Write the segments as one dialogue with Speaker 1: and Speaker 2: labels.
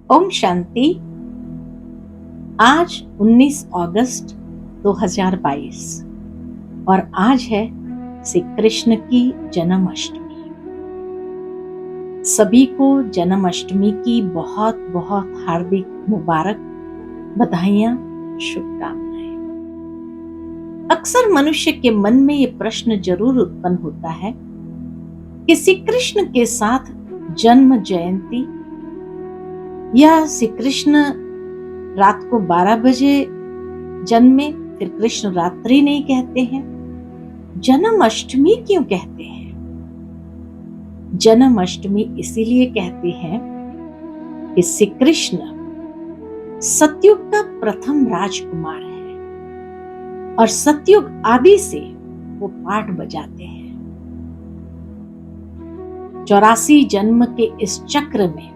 Speaker 1: ओम शांति। आज 19 अगस्त 2022 और आज है श्री कृष्ण की जन्माष्टमी। सभी को जन्माष्टमी की बहुत बहुत हार्दिक मुबारक, बधाइयां, शुभकामनाएं। अक्सर मनुष्य के मन में ये प्रश्न जरूर उत्पन्न होता है कि श्री कृष्ण के साथ जन्म जयंती या श्री कृष्ण रात को 12 बजे जन्मे, फिर कृष्ण रात्रि नहीं कहते हैं, जन्माष्टमी क्यों कहते हैं? जन्माष्टमी इसीलिए कहते हैं कि श्री कृष्ण सतयुग का प्रथम राजकुमार है और सतयुग आदि से वो पाठ बजाते हैं। 84 जन्म के इस चक्र में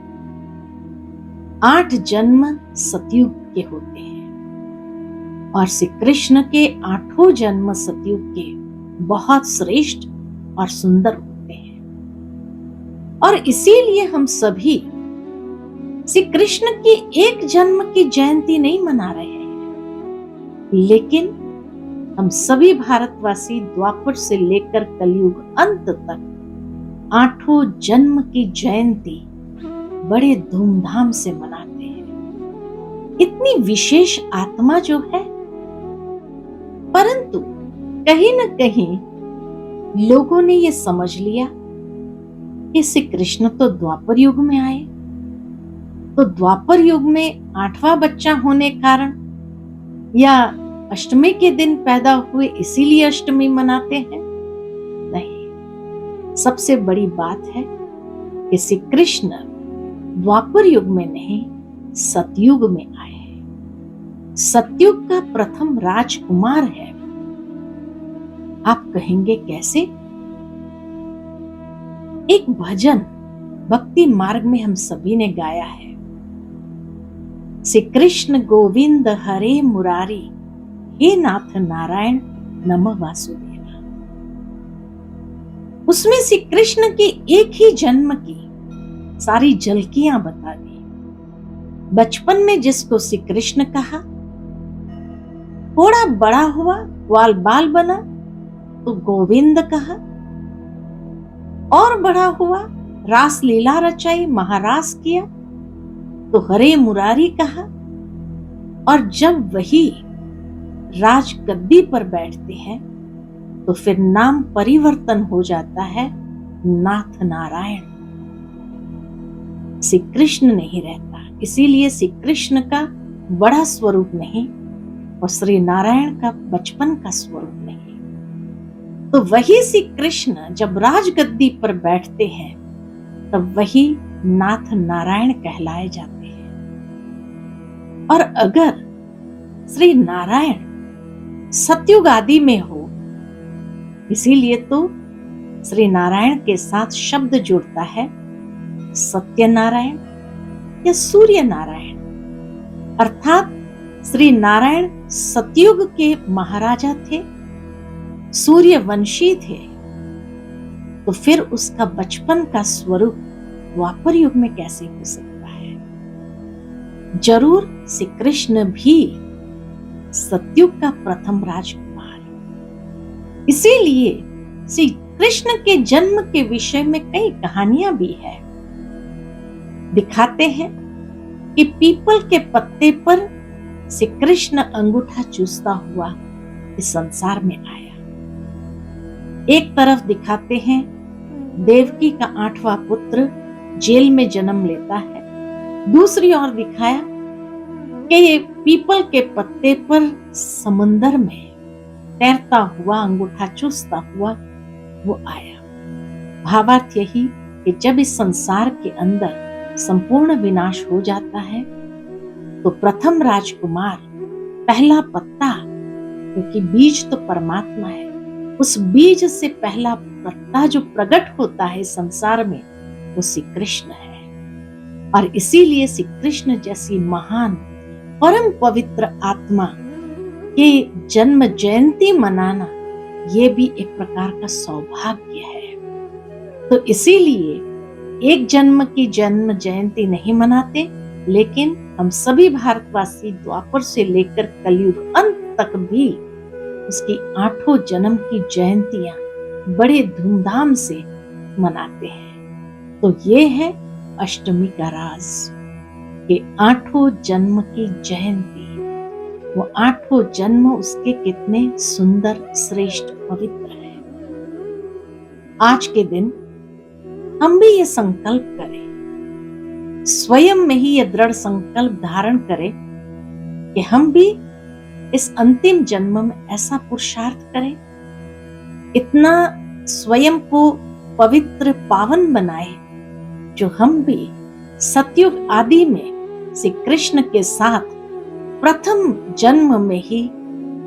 Speaker 1: 8 जन्म सतयुग के होते हैं और श्री कृष्ण के 8 जन्म सतयुग के बहुत श्रेष्ठ और सुंदर होते हैं। और इसीलिए हम सभी श्री कृष्ण की एक जन्म की जयंती नहीं मना रहे हैं, लेकिन हम सभी भारतवासी द्वापर से लेकर कलयुग अंत तक 8 जन्म की जयंती बड़े धूमधाम से मनाते हैं। इतनी विशेष आत्मा जो है, परंतु कहीं न कहीं लोगों ने ये समझ लिया कि श्री कृष्ण तो द्वापर युग में आए, तो द्वापर युग में 8वां बच्चा होने कारण या अष्टमी के दिन पैदा हुए इसीलिए अष्टमी मनाते हैं? नहीं, सबसे बड़ी बात है कि श्री कृष्ण द्वापर युग में नहीं, सतयुग में आए हैं। सतयुग का प्रथम राजकुमार है। आप कहेंगे कैसे? एक भजन भक्ति मार्ग में हम सभी ने गाया है, श्री कृष्ण गोविंद हरे मुरारी, हे नाथ नारायण नमः वासुदेवा। उसमें श्री कृष्ण के एक ही जन्म की सारी झलकियां बता दी। बचपन में जिसको श्री कृष्ण कहा, थोड़ा बड़ा हुआ, ग्वाल बाल बना तो गोविंद कहा, और बड़ा हुआ, रास लीला रचाई, महारास किया तो हरे मुरारी कहा, और जब वही राज गद्दी पर बैठते हैं तो फिर नाम परिवर्तन हो जाता है नाथ नारायण। श्री कृष्ण नहीं रहता, इसीलिए श्री कृष्ण का बड़ा स्वरूप नहीं और श्री नारायण का बचपन का स्वरूप नहीं। तो वही श्री कृष्ण जब राजगद्दी पर बैठते हैं तब वही नाथ नारायण कहलाए जाते हैं। और अगर श्री नारायण सतयुग आदि में हो, इसीलिए तो श्री नारायण के साथ शब्द जुड़ता है सत्यनारायण या सूर्य नारायण, अर्थात श्री नारायण सतयुग के महाराजा थे, सूर्यवंशी थे, तो फिर उसका बचपन का स्वरूप द्वापर युग में कैसे हो सकता है? जरूर श्री कृष्ण भी सतयुग का प्रथम राजकुमार। इसीलिए श्री कृष्ण के जन्म के विषय में कई कहानियां भी है। दिखाते हैं कि पीपल के पत्ते पर श्री कृष्ण अंगूठा चूसता हुआ इस संसार में आया। एक तरफ दिखाते हैं देवकी का 8वां पुत्र जेल में जन्म लेता है, दूसरी ओर दिखाया कि पीपल के पत्ते पर समुंदर में तैरता हुआ, अंगूठा चूसता हुआ वो आया। भावार्थ यही कि जब इस संसार के अंदर संपूर्ण विनाश हो जाता है तो प्रथम राजकुमार, पहला पत्ता, क्योंकि बीज तो परमात्मा है, उस बीज से पहला पत्ता जो प्रकट होता है संसार में वो श्री कृष्ण है। और इसीलिए श्री कृष्ण जैसी महान परम पवित्र आत्मा के जन्म जयंती मनाना ये भी एक प्रकार का सौभाग्य है। तो इसीलिए एक जन्म की जन्म जयंती नहीं मनाते, लेकिन हम सभी भारतवासी द्वापर से लेकर कलयुग अंत तक भी उसकी 8 जन्म की जयंतियां बड़े धूमधाम से मनाते हैं। तो ये है अष्टमी का राज कि 8 जन्म की जयंती, वो 8 जन्म उसके कितने सुंदर, श्रेष्ठ, पवित्र है। आज के दिन हम भी ये संकल्प करें, स्वयं में ही ये दृढ़ संकल्प धारण करें कि हम भी इस अंतिम जन्म में ऐसा पुरुषार्थ करें, इतना स्वयं को पवित्र पावन बनाए, जो हम भी सतयुग आदि में श्री कृष्ण के साथ प्रथम जन्म में ही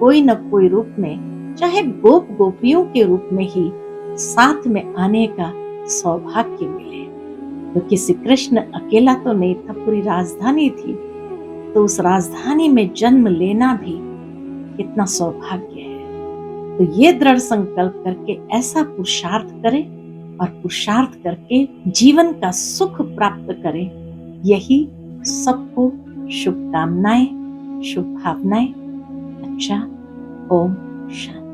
Speaker 1: कोई न कोई रूप में, चाहे गोप गोपियों के रूप में ही साथ में आने का सौभाग्य मिले। क्योंकि श्री कृष्ण अकेला तो नहीं था, पूरी राजधानी थी, तो उस राजधानी में जन्म लेना भी कितना सौभाग्य है। तो ये दृढ़ संकल्प करके ऐसा पुरुषार्थ करें और पुरुषार्थ करके जीवन का सुख प्राप्त करें। यही सबको शुभकामनाएं, शुभ भावनाएं। अच्छा, ओम शांति।